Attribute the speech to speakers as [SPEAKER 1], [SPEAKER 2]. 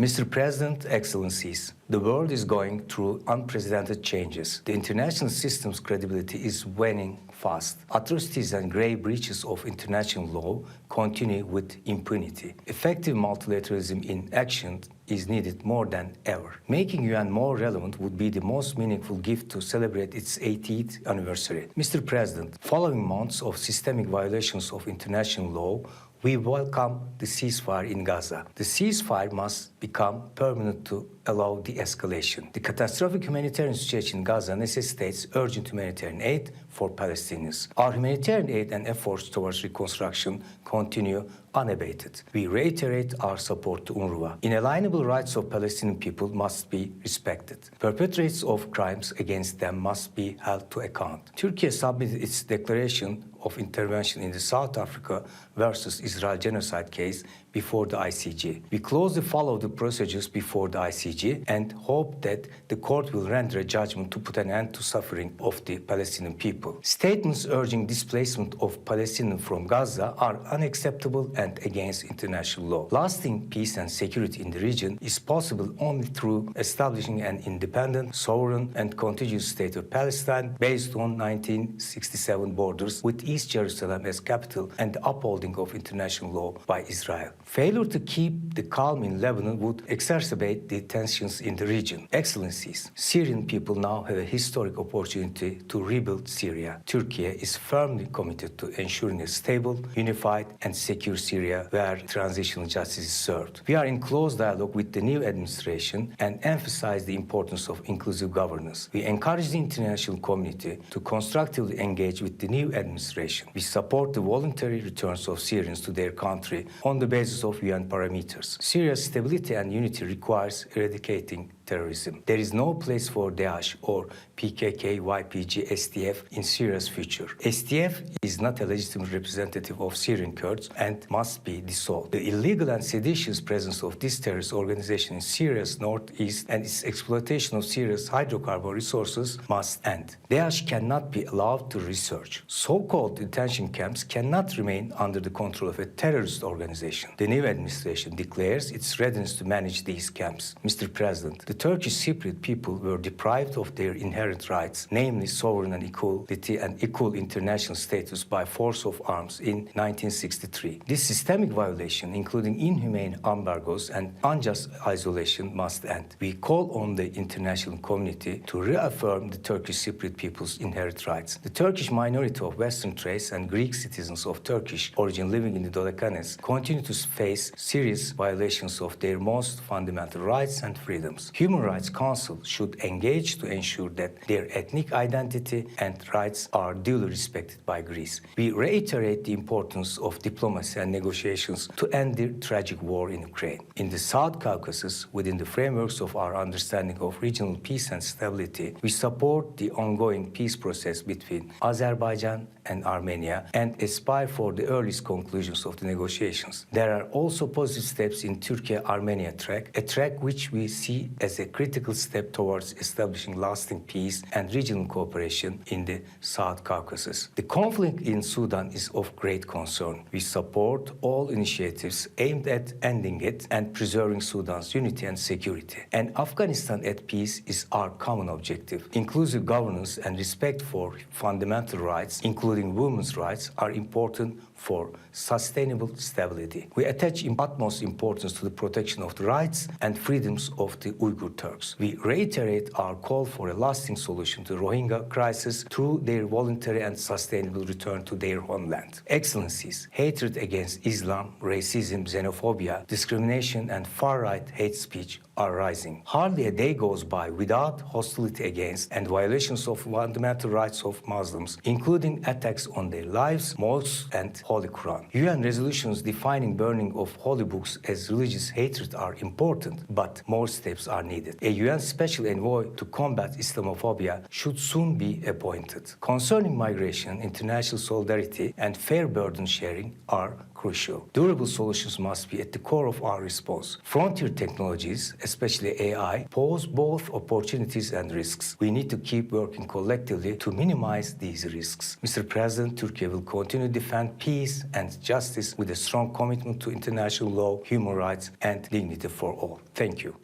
[SPEAKER 1] Mr. President, Excellencies, the world is going through unprecedented changes. The international system's credibility is waning fast. Atrocities and grave breaches of international law continue with impunity. Effective multilateralism in action is needed more than ever. Making UN more relevant would be the most meaningful gift to celebrate its 80th anniversary. Mr. President, following months of systemic violations of international law, we welcome the ceasefire in Gaza. The ceasefire must become permanent to allow de-escalation. The catastrophic humanitarian situation in Gaza necessitates urgent humanitarian aid for Palestinians. Our humanitarian aid and efforts towards reconstruction continue unabated. We reiterate our support to UNRWA. Inalienable rights of Palestinian people must be respected. Perpetrators of crimes against them must be held to account. Turkey submitted its declaration of intervention in the South Africa versus Israel genocide case before the ICJ. We closely follow the procedures before the ICJ and hope that the court will render a judgment to put an end to suffering of the Palestinian people. Statements urging displacement of Palestinians from Gaza are unacceptable and against international law. Lasting peace and security in the region is possible only through establishing an independent, sovereign, and contiguous state of Palestine based on 1967 borders with East Jerusalem as capital and the upholding of international law by Israel. Failure to keep the calm in Lebanon would exacerbate the tensions in the region. Excellencies, Syrian people now have a historic opportunity to rebuild Syria. Turkey is firmly committed to ensuring a stable, unified, and secure Syria where transitional justice is served. We are in close dialogue with the new administration and emphasize the importance of inclusive governance. We encourage the international community to constructively engage with the new administration. We support the voluntary returns of Syrians to their country on the basis of UN parameters. Syria's stability and unity requires eradicating terrorism. There is no place for Daesh or PKK, YPG, SDF in Syria's future. SDF is not a legitimate representative of Syrian Kurds and must be dissolved. The illegal and seditious presence of this terrorist organization in Syria's northeast and its exploitation of Syria's hydrocarbon resources must end. Daesh cannot be allowed to research. So-called detention camps cannot remain under the control of a terrorist organization. The new administration declares its readiness to manage these camps. Mr. President, the Turkish Cypriot people were deprived of their inherent rights, namely sovereign and equality and equal international status by force of arms in 1963. This systemic violation, including inhumane embargoes and unjust isolation, must end. We call on the international community to reaffirm the Turkish Cypriot people's inherent rights. The Turkish minority of Western Thrace and Greek citizens of Turkish origin living in the Dodecanese continue to face serious violations of their most fundamental rights and freedoms. Human Rights Council should engage to ensure that their ethnic identity and rights are duly respected by Greece. We reiterate the importance of diplomacy and negotiations to end the tragic war in Ukraine. In the South Caucasus, within the frameworks of our understanding of regional peace and stability, we support the ongoing peace process between Azerbaijan and Armenia and aspire for the earliest conclusions of the negotiations. There are also positive steps in Turkey-Armenia track, a track which we see as a critical step towards establishing lasting peace and regional cooperation in the South Caucasus. The conflict in Sudan is of great concern. We support all initiatives aimed at ending it and preserving Sudan's unity and security. And Afghanistan at peace is our common objective. Inclusive governance and respect for fundamental rights, including women's rights, are important for sustainable stability. We attach utmost importance to the protection of the rights and freedoms of the Uyghur Turks. We reiterate our call for a lasting solution to the Rohingya crisis through their voluntary and sustainable return to their homeland. Excellencies, hatred against Islam, racism, xenophobia, discrimination, and far-right hate speech are rising. Hardly a day goes by without hostility against and violations of fundamental rights of Muslims, including attacks on their lives, mosques, and Holy Quran. UN resolutions defining burning of holy books as religious hatred are important, but more steps are needed. A UN special envoy to combat Islamophobia should soon be appointed. Concerning migration, international solidarity, and fair burden sharing are crucial. Durable solutions must be at the core of our response. Frontier technologies, especially AI, pose both opportunities and risks. We need to keep working collectively to minimize these risks. Mr. President, Turkey will continue to defend peace and justice with a strong commitment to international law, human rights, and dignity for all. Thank you.